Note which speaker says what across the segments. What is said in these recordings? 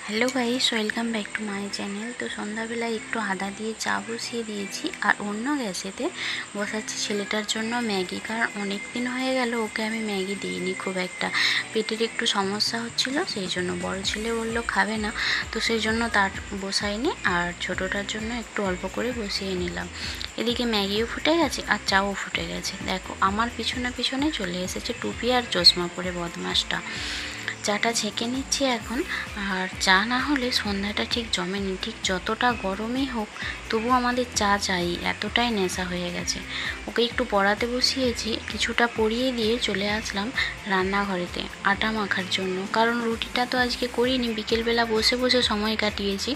Speaker 1: Hello guys, welcome back to my channel. তো সন্ধ্যাবেলায় একটু আদা দিয়ে চা বসিয়ে দিয়েছি, আর অন্য গ্যাসেতে বসাচ্ছি ছেলেটার জন্য ম্যাগি। কারণ অনেক দিন হয়ে গেল ওকে আমি ম্যাগি দিইনি, খুব একটা পেটের একটু সমস্যা হচ্ছিল, সেই জন্য বড় ছেলে বললো খাবে না, তো সেই জন্য তার বসাইনি, আর ছোটোটার জন্য একটু অল্প করে বসিয়ে নিলাম। এদিকে ম্যাগিও ফুটে গেছে আর চাও ফুটে গেছে। দেখো আমার পিছনে পিছনে চলে এসেছে টুপি আর চশমা পরে বদমাসটা। চাটা ছেঁকে নিচ্ছি এখন। আর চা না হলে সন্ধ্যাটা ঠিক জমেনি। ঠিক যতটা গরমই হোক তবু আমাদের চা চাই, এতটাই নেশা হয়ে গেছে। ওকে একটু পড়াতে বসিয়েছি, কিছুটা পড়িয়ে দিয়ে চলে আসলাম রান্নাঘরেতে আটা মাখার জন্য। কারণ রুটিটা তো আজকে করিনি, বিকেলবেলা বসে বসে সময় কাটিয়েছি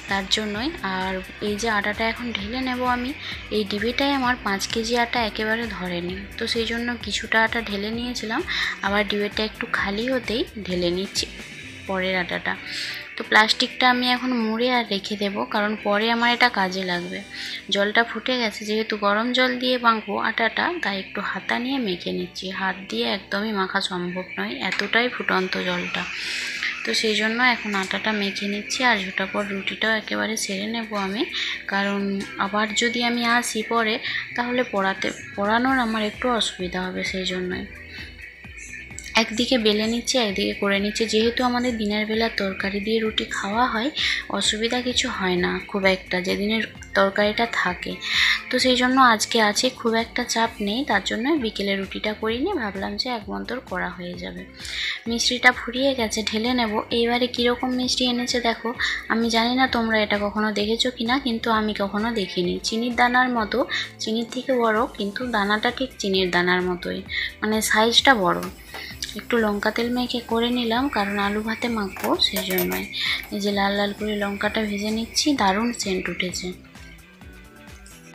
Speaker 1: তার জন্যই। আর এই যে আটাটা এখন ঢেলে নেব আমি, এই ডিবিটায় আমার 5 কেজি আটা একেবারে ধরেনি, তো সেই জন্য কিছুটা আটা ঢেলে নিয়েছিলাম। আবার ডিবিটা একটু খালি হতেই ঢেলে নিচ্ছি পরের আটাটা। তো প্লাস্টিকটা আমি এখন মুড়ে আর রেখে দেবো, কারণ পরে আমার এটা কাজে লাগবে। জলটা ফুটে গেছে, যেহেতু গরম জল দিয়ে মাখবো আটাটা, তাই একটু হাতা নিয়ে মেখে নিচ্ছি। হাত দিয়ে একদমই মাখা সম্ভব নয়, এতটাই ফুটন্ত জলটা। তো সেই জন্য এখন আটাটা মেখে নিচ্ছি, আর ঝটাপট রুটিটাও একেবারে সেরে নেব আমি। কারণ আবার যদি আমি আসি পরে, তাহলে পড়ানোর আমার একটু অসুবিধা হবে, সেই জন্যই একদিকে বেলে নিচ্ছি একদিকে করে নিচ্ছি। যেহেতু আমাদের দিনের বেলা তরকারি দিয়ে রুটি খাওয়া হয়, অসুবিধা কিছু হয় না খুব একটা, যেদিনের তরকারিটা থাকে। তো সেই জন্য আজকে আছে, খুব একটা চাপ নেই, তার জন্য বিকেলে রুটিটা করিনি, ভাবলাম যে এক মন্তর করা হয়ে যাবে। মিষ্টিটা ফুরিয়ে গেছে, ঢেলে নেব। এইবারে কীরকম মিষ্টি এনেছে দেখো, আমি জানি না তোমরা এটা কখনো দেখেছো কি না, কিন্তু আমি কখনো দেখিনি। চিনির দানার মতো, চিনির থেকে বড়, কিন্তু দানাটা ঠিক চিনির দানার মতোই, মানে সাইজটা বড়। একটু লঙ্কা তেল মেখে করে নিলাম, কারণ আলু ভাতে মাখবো, সেই জন্যই। এই যে লাল লাল করে লঙ্কাটা ভেজে নিচ্ছি, দারুণ সেন্ট উঠেছে।